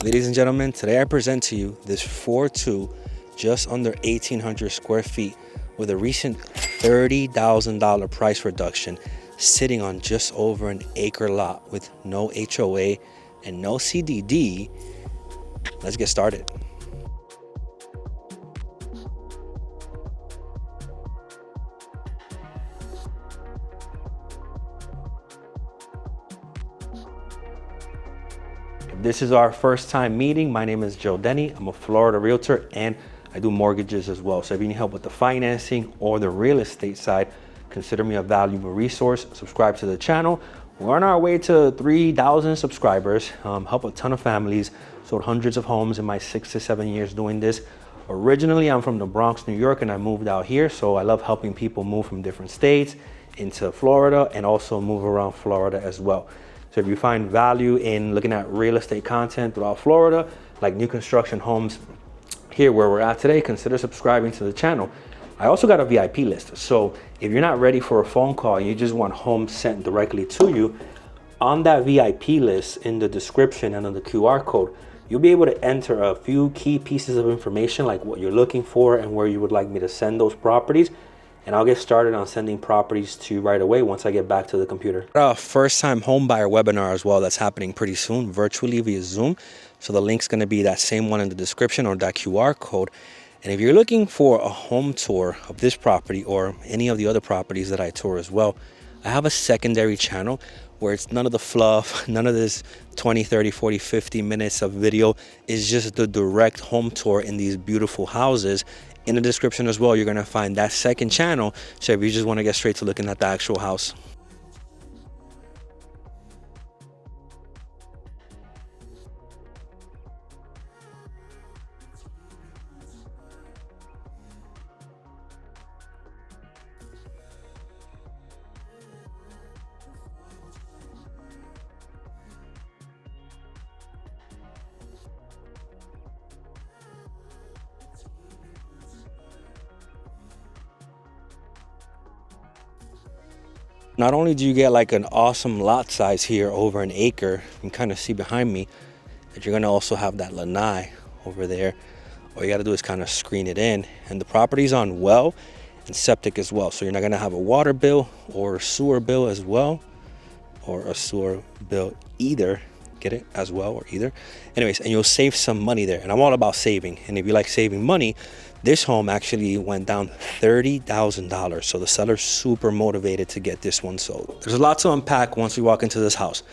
Ladies and gentlemen, today I present to you this 4.2, just under 1,800 square feet with a recent $30,000 price reduction, sitting on just over an acre lot with no HOA and no CDD. Let's get started. If this is our first time meeting, my name is Joe Denny. I'm a Florida realtor and I do mortgages as well. So if you need help with the financing or the real estate side, consider me a valuable resource. Subscribe to the channel. We're on our way to 3,000 subscribers. Help a ton of families. Sold hundreds of homes in my 6 to 7 years doing this. Originally, I'm from the Bronx, New York, and I moved out here. So I love helping people move from different states into Florida and also move around Florida as well. So if you find value in looking at real estate content throughout Florida, like new construction homes here where we're at today, consider subscribing to the channel. I also got a VIP list. So if you're not ready for a phone call and you just want homes sent directly to you, on that VIP list in the description and on the QR code, you'll be able to enter a few key pieces of information like what you're looking for and where you would like me to send those properties. And I'll get started on sending properties to you right away once I get back to the computer. First time home buyer webinar as well that's happening pretty soon, virtually via Zoom. So the link's gonna be that same one in the description or that QR code. And if you're looking for a home tour of this property or any of the other properties that I tour as well, I have a secondary channel where it's none of the fluff, none of this 20, 30, 40, 50 minutes of video. It's just the direct home tour in these beautiful houses. In the description as well, you're gonna find that second channel. So if you just wanna get straight to looking at the actual house. Not only do you get like an awesome lot size here over an acre, you can kind of see behind me that you're gonna also have that lanai over there. All you gotta do is kind of screen it in, and the property's on well and septic as well. So you're not gonna have a water bill or a sewer bill as well, or a sewer bill either. Get it? As well, or either. Anyways, and you'll save some money there. And I'm all about saving. And if you like saving money, this home actually went down $30,000. So the seller's super motivated to get this one sold. There's a lot to unpack once we walk into this house.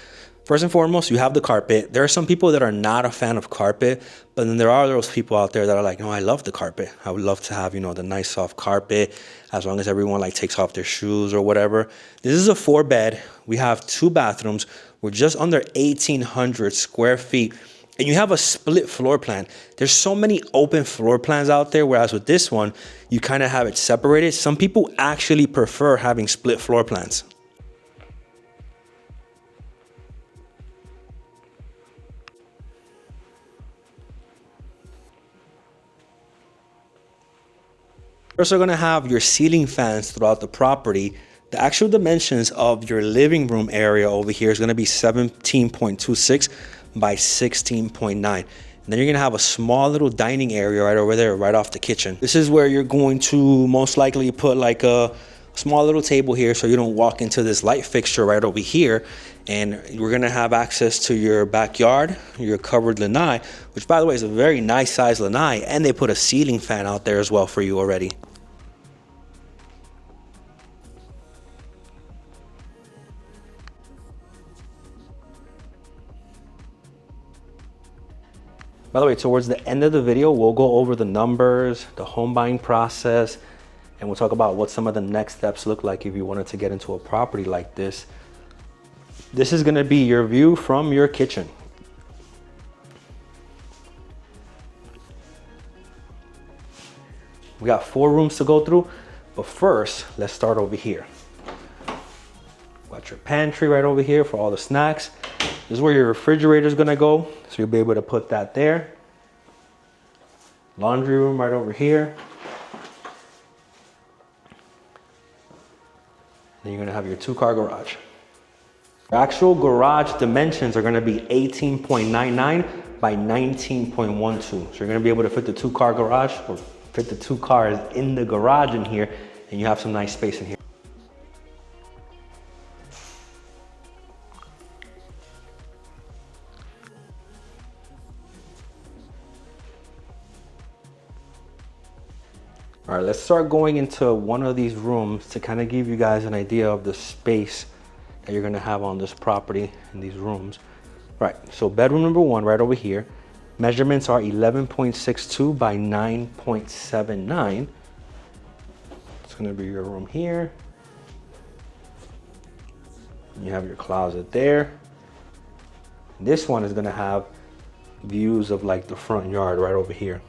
First and foremost, you have the carpet. There are some people that are not a fan of carpet, but then there are those people out there that are like, no, I love the carpet. I would love to have, you know, the nice soft carpet as long as everyone like takes off their shoes or whatever. This is a 4-bed. We have 2 bathrooms. We're just under 1,800 square feet. And you have a split floor plan. There's so many open floor plans out there, whereas with this one, you kind of have it separated. Some people actually prefer having split floor plans. You're also gonna have your ceiling fans throughout the property. The actual dimensions of your living room area over here is gonna be 17.26 by 16.9. And then you're gonna have a small little dining area right over there, right off the kitchen. This is where you're going to most likely put like a small little table here so you don't walk into this light fixture right over here. And we're gonna have access to your backyard, your covered lanai, which by the way is a very nice size lanai, and they put a ceiling fan out there as well for you already. By the way, towards the end of the video, we'll go over the numbers, the home buying process, and we'll talk about what some of the next steps look like if you wanted to get into a property like this. This is gonna be your view from your kitchen. We got 4 rooms to go through, but first, let's start over here. Got your pantry right over here for all the snacks. This is where your refrigerator is gonna go, so you'll be able to put that there. Laundry room right over here. Then you're gonna have your 2-car garage. The actual garage dimensions are gonna be 18.99 by 19.12. So you're gonna be able to fit the 2-car garage, or fit the 2 cars in the garage in here, and you have some nice space in here. All right, let's start going into one of these rooms to kind of give you guys an idea of the space that you're gonna have on this property in these rooms. Right, so bedroom number 1 right over here. Measurements are 11.62 by 9.79. It's gonna be your room here. You have your closet there. This one is gonna have views of like the front yard right over here.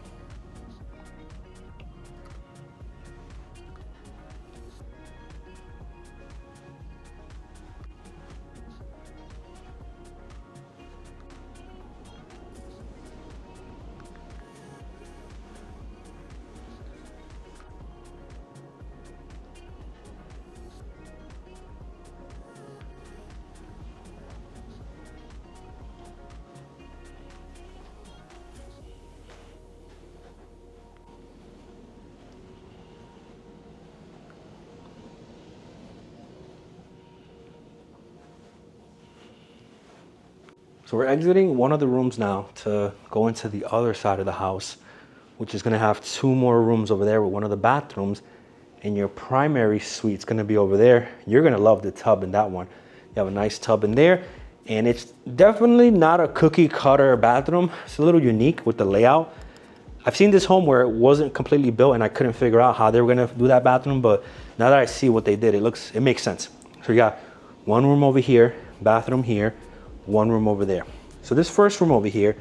So we're exiting one of the rooms now to go into the other side of the house, which is gonna have 2 more rooms over there with one of the bathrooms. And your primary suite's gonna be over there. You're gonna love the tub in that one. You have a nice tub in there, and it's definitely not a cookie cutter bathroom. It's a little unique with the layout. I've seen this home where it wasn't completely built and I couldn't figure out how they were gonna do that bathroom, but now that I see what they did, it makes sense. So you got 1 room over here, bathroom here, 1 room over there. So this first room over here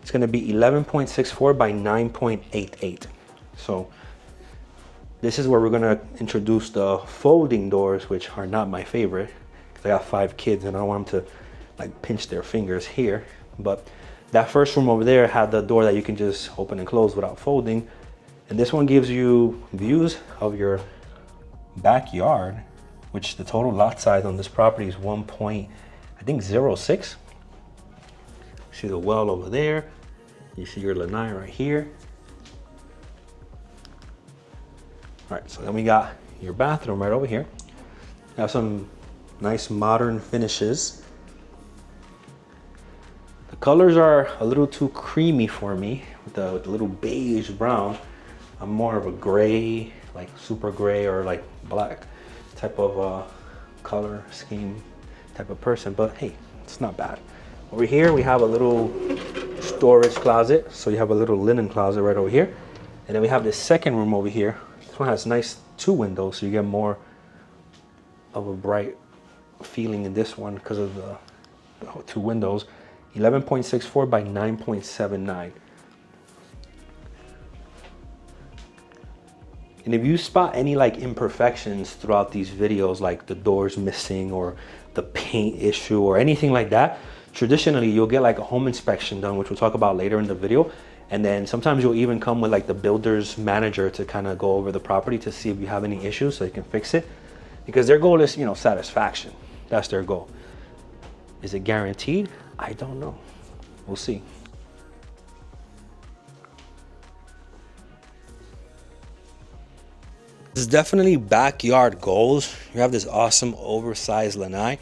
is gonna be 11.64 by 9.88. So this is where we're gonna introduce the folding doors, which are not my favorite, because I got 5 kids and I don't want them to like pinch their fingers here. But that first room over there had the door that you can just open and close without folding. And this one gives you views of your backyard, which the total lot size on this property is 1.06. See the well over there. You see your lanai right here. All right, so then we got your bathroom right over here. You have some nice modern finishes. The colors are a little too creamy for me with the little beige brown. I'm more of a gray, like super gray or like black type of color scheme type of person, but hey, it's not bad. Over here we have a little storage closet, so you have a little linen closet right over here. And then we have this second room over here. This one has nice 2 windows, so you get more of a bright feeling in this one because of the 2 windows. 11.64 by 9.79. And if you spot any like imperfections throughout these videos, like the doors missing or the paint issue or anything like that, traditionally you'll get like a home inspection done, which we'll talk about later in the video. And then sometimes you'll even come with like the builder's manager to kind of go over the property to see if you have any issues so you can fix it. Because their goal is, you know, satisfaction. That's their goal. Is it guaranteed? I don't know. We'll see. This is definitely backyard goals. You have this awesome oversized lanai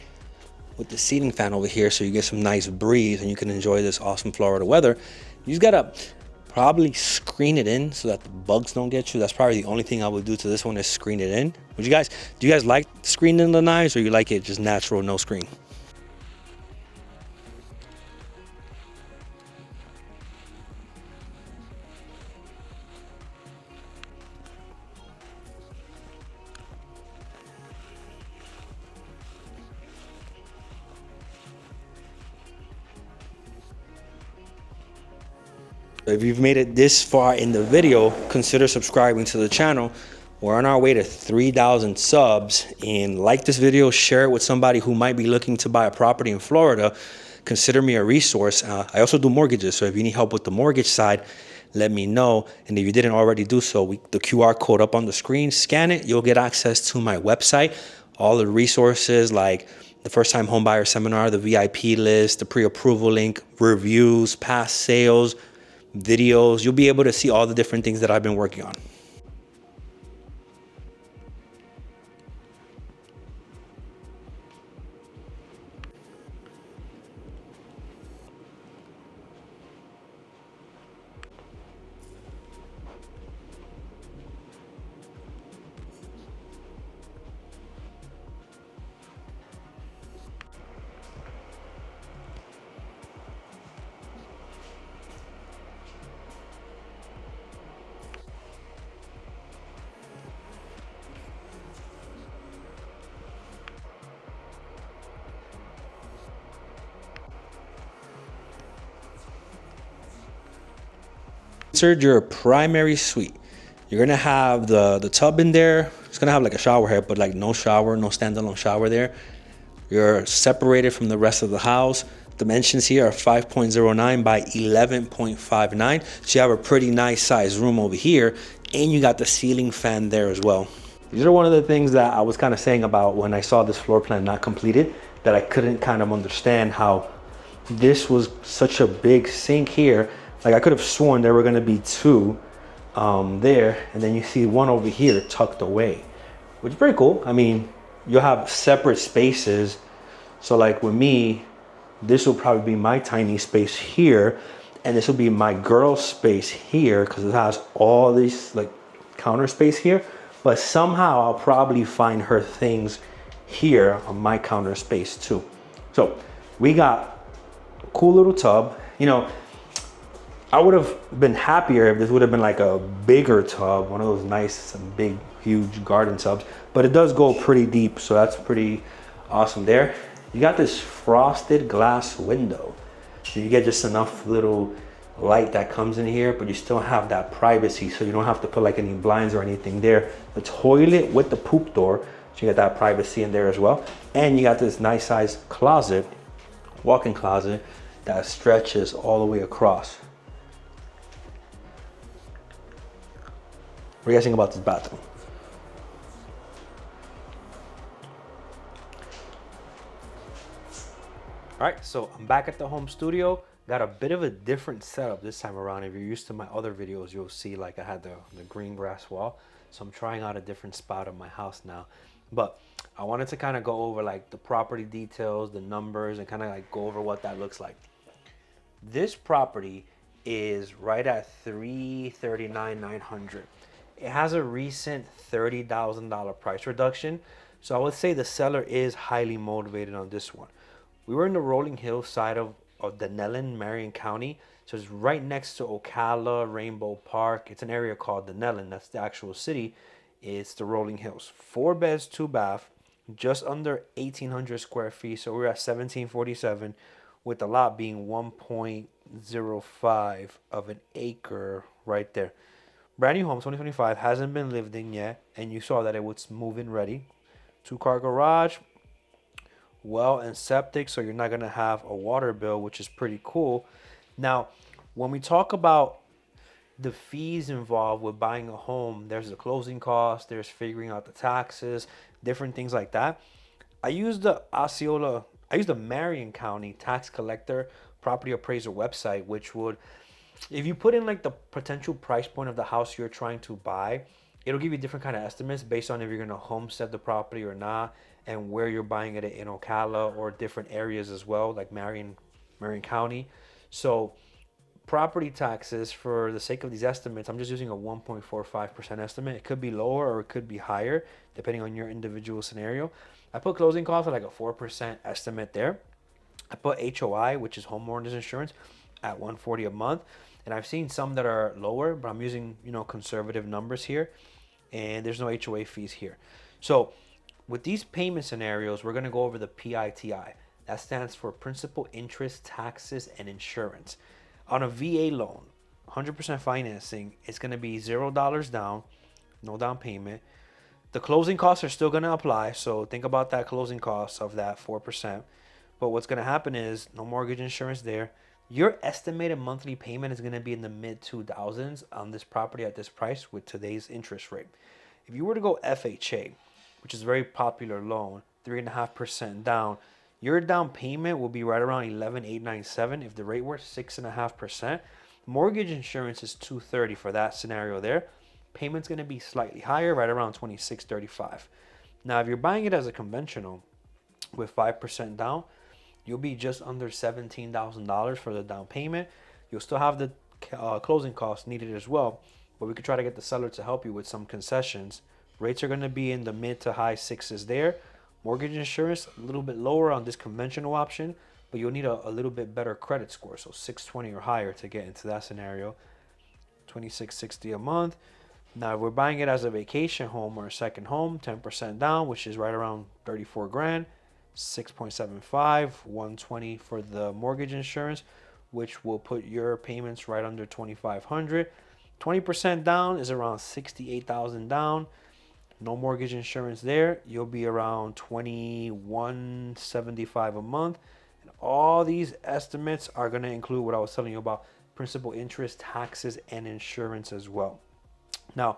with the ceiling fan over here, so you get some nice breeze and you can enjoy this awesome Florida weather. You just gotta probably screen it in so that the bugs don't get you. That's probably the only thing I would do to this one is screen it in. Do you guys like screening lanais, or you like it just natural, no screen? If you've made it this far in the video, consider subscribing to the channel. We're on our way to 3,000 subs, and like this video, share it with somebody who might be looking to buy a property in Florida. Consider me a resource. I also do mortgages, so if you need help with the mortgage side, let me know. And if you didn't already do so, the QR code up on the screen, scan it, you'll get access to my website, all the resources like the first time home buyer seminar, the VIP list, the pre-approval link, reviews, past sales, videos. You'll be able to see all the different things that I've been working on. Insert your primary suite. You're gonna have the tub in there. It's gonna have like a shower head, but like no shower, no standalone shower there. You're separated from the rest of the house. Dimensions here are 5.09 by 11.59. So you have a pretty nice size room over here, and you got the ceiling fan there as well. These are one of the things that I was kind of saying about when I saw this floor plan not completed, that I couldn't kind of understand how this was such a big sink here. Like I could have sworn there were gonna be two there, and then you see one over here tucked away, which is pretty cool. I mean, you'll have separate spaces. So like with me, this will probably be my tiny space here, and this will be my girl space here because it has all this like counter space here. But somehow I'll probably find her things here on my counter space too. So we got a cool little tub. You know, I would have been happier if this would have been like a bigger tub, one of those nice, big, huge garden tubs, but it does go pretty deep, so that's pretty awesome there. You got this frosted glass window, so you get just enough little light that comes in here, but you still have that privacy, so you don't have to put like any blinds or anything there. The toilet with the poop door, so you get that privacy in there as well. And you got this nice size closet, walk-in closet, that stretches all the way across. What are you guys think about this bathroom? All right, so I'm back at the home studio. Got a bit of a different setup this time around. If you're used to my other videos, you'll see like I had the green grass wall. So I'm trying out a different spot of my house now. But I wanted to kind of go over like the property details, the numbers, and kind of like go over what that looks like. This property is right at $339,900. It has a recent $30,000 price reduction. So I would say the seller is highly motivated on this one. We were in the rolling hills side of Denellen, Marion County. So it's right next to Ocala, Rainbow Park. It's an area called Denellen. That's the actual city. It's the rolling hills. 4 beds, 2 bath, just under 1,800 square feet. So we're at 1,747 with the lot being 1.05 of an acre right there. Brand new home, 2025, hasn't been lived in yet. And you saw that it was move-in ready. 2-car garage, well, and septic, so you're not gonna have a water bill, which is pretty cool. Now, when we talk about the fees involved with buying a home, there's the closing costs, there's figuring out the taxes, different things like that. I use the Marion County tax collector property appraiser website, which would, if you put in like the potential price point of the house you're trying to buy, it'll give you different kind of estimates based on if you're gonna homestead the property or not, and where you're buying it in Ocala or different areas as well, like Marion County. So property taxes, for the sake of these estimates, I'm just using a 1.45% estimate. It could be lower or it could be higher depending on your individual scenario. I put closing costs at like a 4% estimate there. I put HOI, which is homeowners insurance, at $140 a month. And I've seen some that are lower, but I'm using, conservative numbers here. And there's no HOA fees here. So with these payment scenarios, we're going to go over the PITI. That stands for principal, interest, taxes, and insurance. On a VA loan, 100% financing, it's going to be $0 down, no down payment. The closing costs are still going to apply, so think about that closing cost of that 4%. But what's going to happen is no mortgage insurance there. Your estimated monthly payment is going to be in the mid 2000s on this property at this price with today's interest rate. If you were to go FHA, which is a very popular loan, 3.5% down. Your down payment will be right around 11,897. If the rate were 6.5%, mortgage insurance is 230 for that scenario there. Payment's going to be slightly higher, right around 2635. Now, if you're buying it as a conventional with 5% down, you'll be just under $17,000 for the down payment. You'll still have the closing costs needed as well, but we could try to get the seller to help you with some concessions. Rates are going to be in the mid to high sixes there. Mortgage insurance a little bit lower on this conventional option, but you'll need a little bit better credit score, so 620 or higher to get into that scenario. 2660 a month. Now, if we're buying it as a vacation home or a second home, 10% down, which is right around 34 grand, 6.75, 120 for the mortgage insurance, which will put your payments right under 2,500. 20% down is around 68,000 down. No mortgage insurance there. You'll be around 2,175 a month. And all these estimates are going to include what I was telling you about: principal, interest, taxes, and insurance as well. Now,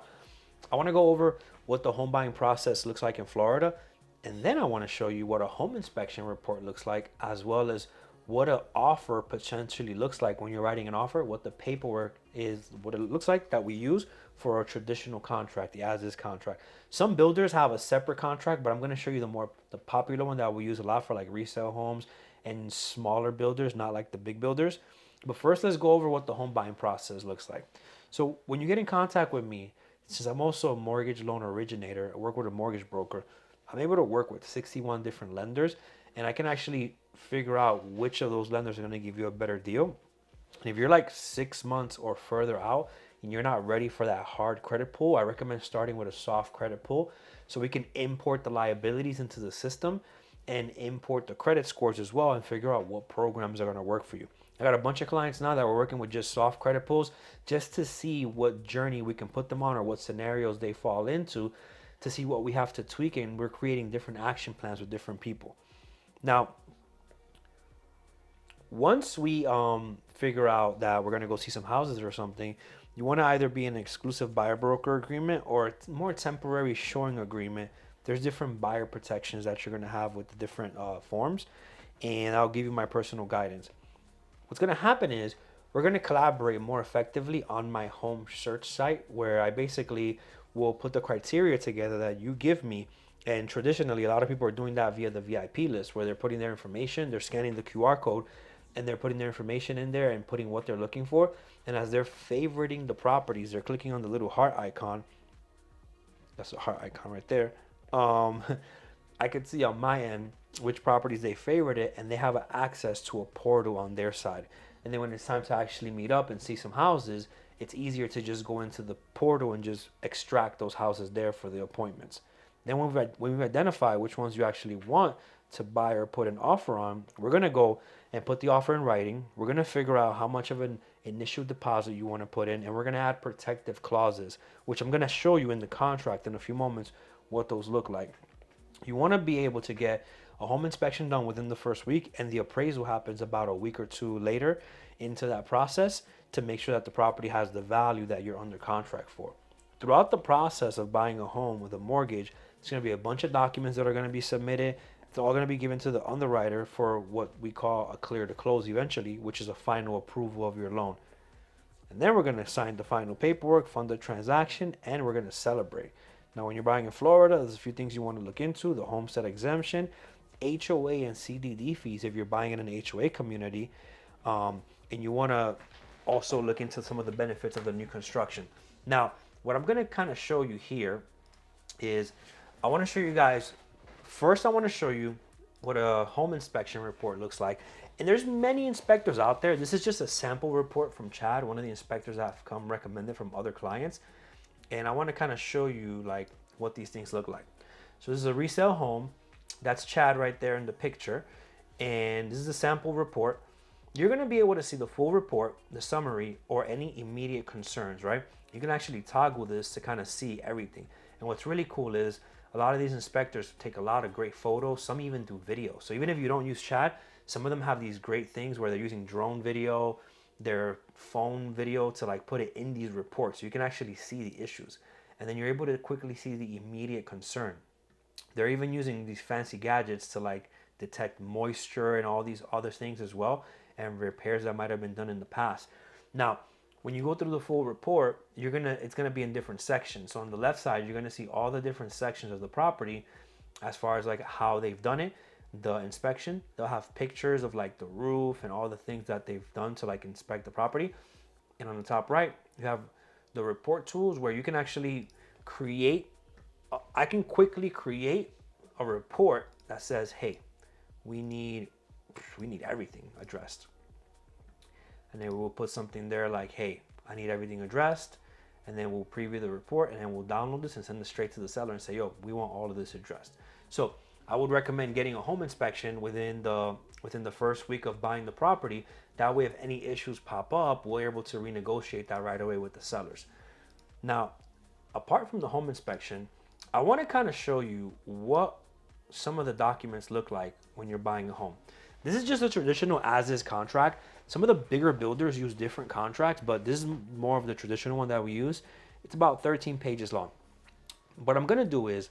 I want to go over what the home buying process looks like in Florida, and then I want to show you what a home inspection report looks like, as well as what an offer potentially looks like when you're writing an offer, what the paperwork is, what it looks like that we use for a traditional contract, the as-is contract. Some builders have a separate contract, but I'm going to show you the popular one that we use a lot for like resale homes and smaller builders, not like the big builders. But first, let's go over what the home buying process looks like. So when you get in contact with me, since I'm also a mortgage loan originator, I work with a mortgage broker, I'm able to work with 61 different lenders, and I can actually figure out which of those lenders are going to give you a better deal. And if you're like 6 months or further out and you're not ready for that hard credit pull, I recommend starting with a soft credit pull so we can import the liabilities into the system and import the credit scores as well and figure out what programs are going to work for you. I got a bunch of clients now that we're working with just soft credit pulls just to see what journey we can put them on or what scenarios they fall into to see what we have to tweak, and we're creating different action plans with different people. Now, once we figure out that we're going to go see some houses or something, you want to either be in an exclusive buyer broker agreement or a more temporary showing agreement. There's different buyer protections that you're going to have with the different forms, and I'll give you my personal guidance. What's going to happen is we're going to collaborate more effectively on my home search site, where I basically will put the criteria together that you give me. And traditionally, a lot of people are doing that via the VIP list, where they're putting their information, they're scanning the QR code, and they're putting their information in there and putting what they're looking for. And as they're favoriting the properties, they're clicking on the little heart icon. That's a heart icon right there. I could see on my end which properties they favorited, and they have access to a portal on their side. And then when it's time to actually meet up and see some houses, it's easier to just go into the portal and just extract those houses there for the appointments. Then when we've identified which ones you actually want to buy or put an offer on, we're going to go and put the offer in writing. We're going to figure out how much of an initial deposit you want to put in, and we're going to add protective clauses, which I'm going to show you in the contract in a few moments what those look like. You want to be able to get a home inspection done within the first week, and the appraisal happens about a week or two later into that process to make sure that the property has the value that you're under contract for. Throughout the process of buying a home with a mortgage, there's going to be a bunch of documents that are going to be submitted. It's all going to be given to the underwriter for what we call a clear to close eventually, which is a final approval of your loan. And then we're going to sign the final paperwork, fund the transaction, and we're going to celebrate. Now, when you're buying in Florida, there's a few things you want to look into: the homestead exemption, HOA and CDD fees if you're buying in an HOA community, and you want to also look into some of the benefits of the new construction. Now, what I'm going to kind of show you here is I want to show you guys, first I want to show you what a home inspection report looks like. And there's many inspectors out there. This is just a sample report from Chad, one of the inspectors that have come recommended from other clients. And I want to kind of show you like what these things look like. So this is a resale home. That's Chad right there in the picture. And this is a sample report. You're going to be able to see the full report, the summary, or any immediate concerns, right? You can actually toggle this to kind of see everything. And what's really cool is a lot of these inspectors take a lot of great photos. Some even do video. So even if you don't use Chad, some of them have these great things where they're using drone video, their phone video to like put it in these reports. So you can actually see the issues. And then you're able to quickly see the immediate concern. They're even using these fancy gadgets to like detect moisture and all these other things as well, and repairs that might have been done in the past. Now, when you go through the full report, it's gonna be in different sections. So on the left side, you're gonna see all the different sections of the property as far as like how they've done it, the inspection. They'll have pictures of like the roof and all the things that they've done to like inspect the property. And on the top right, you have the report tools where you can actually create. I can quickly create a report that says, "Hey, we need everything addressed," and then we'll put something there like, "Hey, I need everything addressed," and then we'll preview the report and then we'll download this and send it straight to the seller and say, "Yo, we want all of this addressed." So I would recommend getting a home inspection within the first week of buying the property. That way, if any issues pop up, we're able to renegotiate that right away with the sellers. Now, apart from the home inspection, I want to kind of show you what some of the documents look like when you're buying a home. This is just a traditional as-is contract. Some of the bigger builders use different contracts, but this is more of the traditional one that we use. It's about 13 pages long. What I'm gonna do is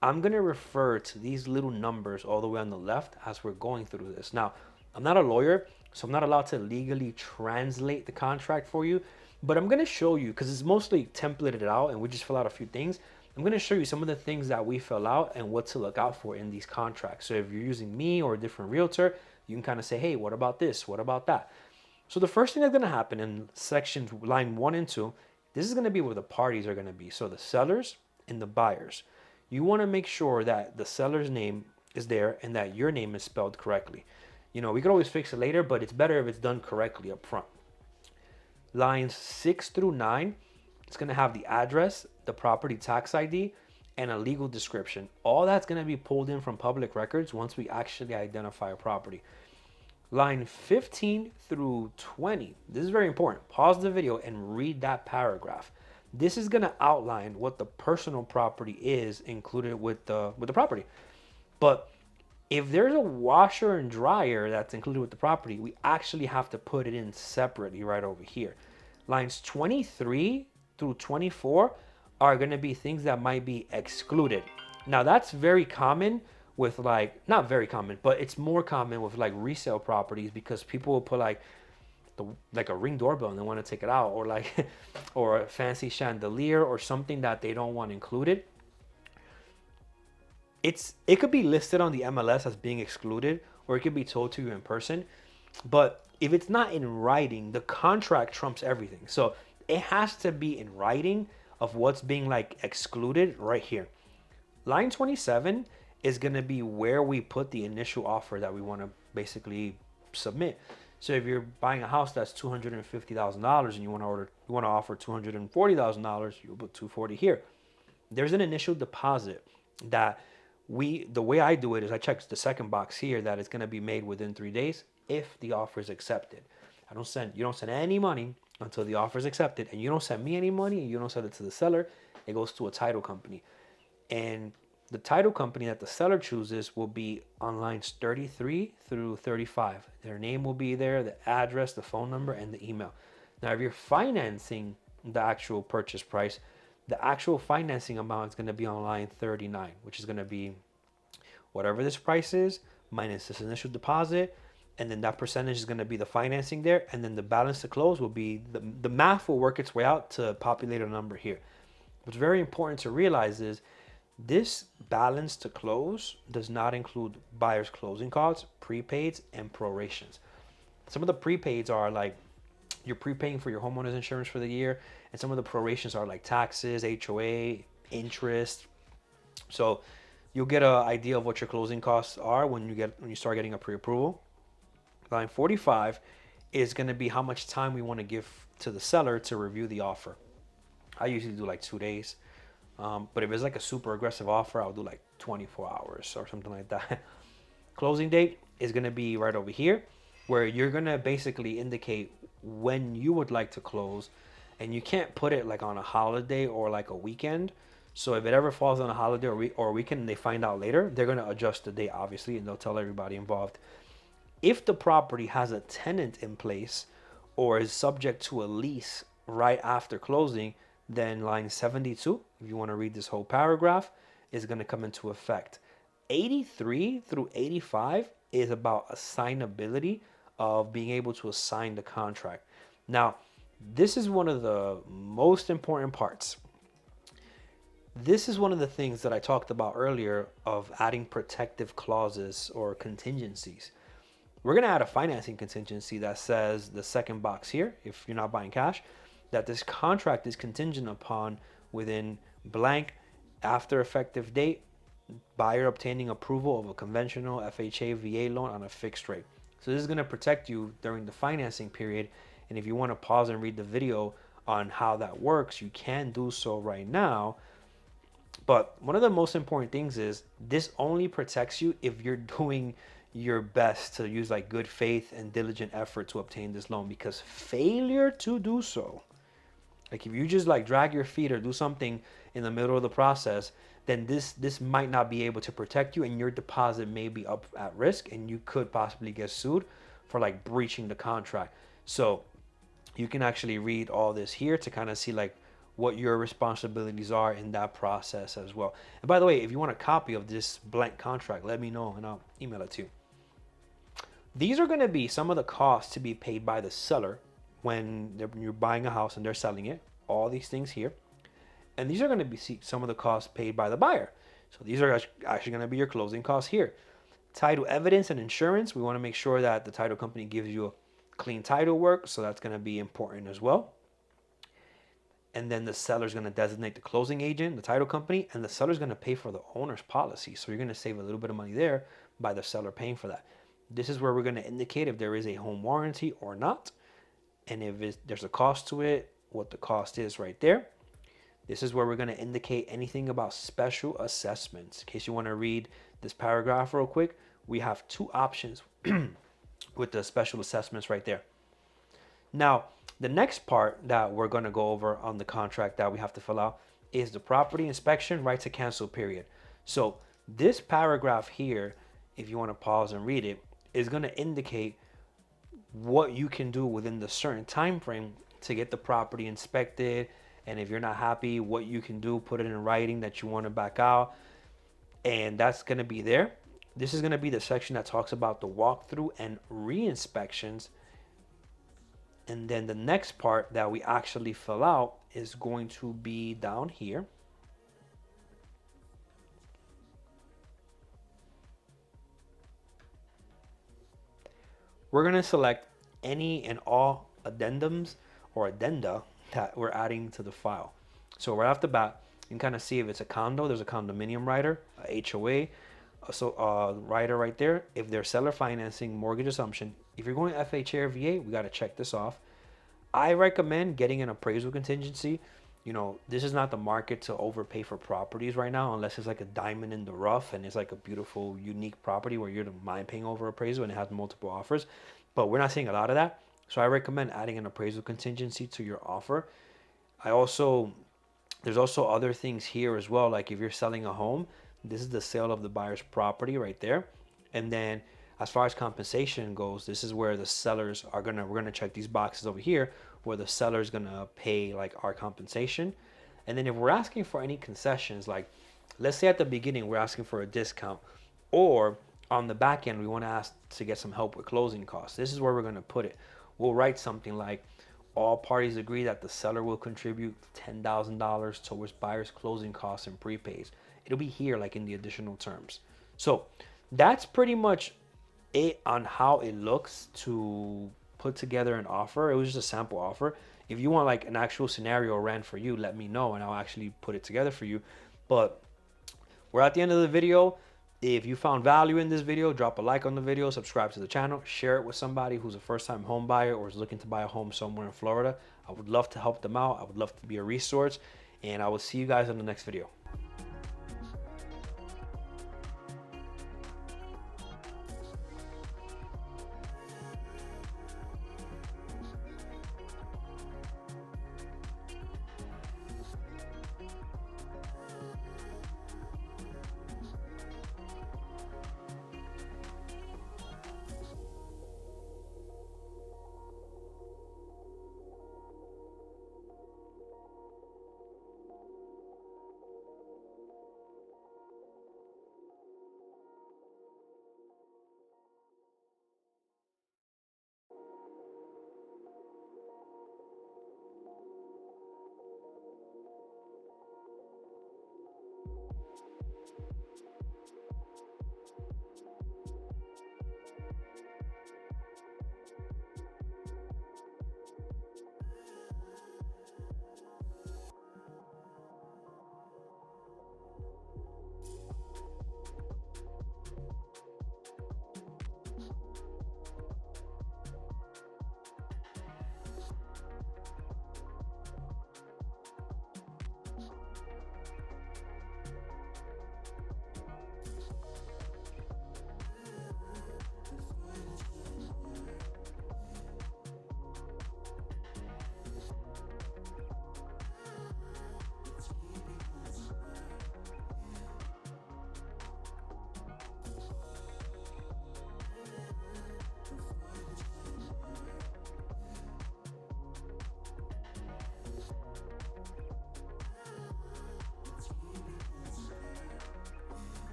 I'm gonna refer to these little numbers all the way on the left as we're going through this. Now, I'm not a lawyer, so I'm not allowed to legally translate the contract for you, but I'm gonna show you, because it's mostly templated out and we just fill out a few things. I'm gonna show you some of the things that we fill out and what to look out for in these contracts. So if you're using me or a different realtor, you can kind of say, hey, what about this? What about that? So the first thing that's gonna happen in sections line 1 and 2, this is gonna be where the parties are gonna be. So the sellers and the buyers. You wanna make sure that the seller's name is there and that your name is spelled correctly. You know, we could always fix it later, but it's better if it's done correctly up front. Lines 6 through 9, it's going to have the address, the property tax ID, and a legal description. All that's going to be pulled in from public records once we actually identify a property. Line 15 through 20, this is very important. Pause the video and read that paragraph. This is going to outline what the personal property is included with the property. But if there's a washer and dryer that's included with the property, we actually have to put it in separately right over here. Lines 23 through 24 are going to be things that might be excluded. Now that's very common with like, not very common, but it's more common with like resale properties, because people will put like like a Ring doorbell and they want to take it out, or like or a fancy chandelier or something that they don't want included. It could be listed on the MLS as being excluded, or it could be told to you in person. But if it's not in writing, the contract trumps everything. So it has to be in writing of what's being like excluded right here. Line 27 is going to be where we put the initial offer that we want to basically submit. So if you're buying a house that's $250,000 and you want to offer $240,000, you'll put 240 here. There's an initial deposit that the way I do it is I check the second box here that it's going to be made within 3 days if the offer is accepted. You don't send any money until the offer is accepted, and you don't send me any money, and you don't send it to the seller. It goes to a title company, and the title company that the seller chooses will be on lines 33 through 35. Their name will be there, the address, the phone number, and the email. Now, if you're financing the actual purchase price, the actual financing amount is going to be on line 39, which is going to be whatever this price is minus this initial deposit, and then that percentage is going to be the financing there, and then the balance to close will be the math will work its way out to populate a number here. What's very important to realize is this balance to close does not include buyer's closing costs, prepaids, and prorations. Some of the prepaids are like you're prepaying for your homeowner's insurance for the year, and some of the prorations are like taxes, HOA, interest. So you'll get an idea of what your closing costs are when you start getting a pre-approval. Line 45 is going to be how much time we want to give to the seller to review the offer. I usually do like 2 days, but if it's like a super aggressive offer, I'll do like 24 hours or something like that. Closing date is going to be right over here, where you're going to basically indicate when you would like to close, and you can't put it like on a holiday or like a weekend. So if it ever falls on a holiday or weekend and they find out later, they're going to adjust the date, obviously, and they'll tell everybody involved. If the property has a tenant in place or is subject to a lease right after closing, then line 72, if you want to read this whole paragraph, is going to come into effect. 83 through 85 is about assignability of being able to assign the contract. Now, this is one of the most important parts. This is one of the things that I talked about earlier of adding protective clauses or contingencies. We're going to add a financing contingency that says the second box here, if you're not buying cash, that this contract is contingent upon within blank after effective date, buyer obtaining approval of a conventional FHA VA loan on a fixed rate. So this is going to protect you during the financing period. And if you want to pause and read the video on how that works, you can do so right now. But one of the most important things is this only protects you if you're doing your best to use like good faith and diligent effort to obtain this loan, because failure to do so, like if you just like drag your feet or do something in the middle of the process, then this might not be able to protect you, and your deposit may be up at risk, and you could possibly get sued for like breaching the contract. So you can actually read all this here to kind of see like what your responsibilities are in that process as well. And by the way, if you want a copy of this blank contract, let me know and I'll email it to you. These are going to be some of the costs to be paid by the seller when you're buying a house and they're selling it. All these things here. And these are going to be some of the costs paid by the buyer. So these are actually going to be your closing costs here. Title evidence and insurance. We want to make sure that the title company gives you a clean title work. So that's going to be important as well. And then the seller's going to designate the closing agent, the title company, and the seller's going to pay for the owner's policy. So you're going to save a little bit of money there by the seller paying for that. This is where we're going to indicate if there is a home warranty or not. And if there's a cost to it, what the cost is right there. This is where we're going to indicate anything about special assessments. In case you want to read this paragraph real quick, we have two options with the special assessments right there. Now, the next part that we're going to go over on the contract that we have to fill out is the property inspection right to cancel period. So this paragraph here, if you want to pause and read it, is going to indicate what you can do within the certain time frame to get the property inspected. And if you're not happy, what you can do, put it in writing that you want to back out. And that's going to be there. This is going to be the section that talks about the walkthrough and re-inspections. And then the next part that we actually fill out is going to be down here. We're going to select any and all addendums or addenda that we're adding to the file. So right off the bat, you can kind of see if it's a condo, there's a condominium rider, a HOA, so rider right there. If they're seller financing, mortgage assumption. If you're going FHA or VA, we got to check this off. I recommend getting an appraisal contingency. You know, this is not the market to overpay for properties right now, unless it's like a diamond in the rough and it's like a beautiful, unique property where you don't mind paying over appraisal and it has multiple offers. But we're not seeing a lot of that. So I recommend adding an appraisal contingency to your offer. There's also other things here as well. Like if you're selling a home, this is the sale of the buyer's property right there. And then as far as compensation goes, this is where the sellers are we're gonna check these boxes over here where the seller's gonna pay like our compensation. And then if we're asking for any concessions, like let's say at the beginning we're asking for a discount, or on the back end we want to ask to get some help with closing costs, this is where we're gonna put it. We'll write something like all parties agree that the seller will contribute $10,000 towards buyer's closing costs and prepays. It'll be here like in the additional terms. So that's pretty much it on how it looks to put together an offer. It was just a sample offer. If you want like an actual scenario ran for you, let me know and I'll actually put it together for you. But we're at the end of the video. If you found value in this video, drop a like on the video, subscribe to the channel, share it with somebody who's a first-time home buyer or is looking to buy a home somewhere in Florida. I would love to help them out. I would love to be a resource, and I will see you guys in the next video.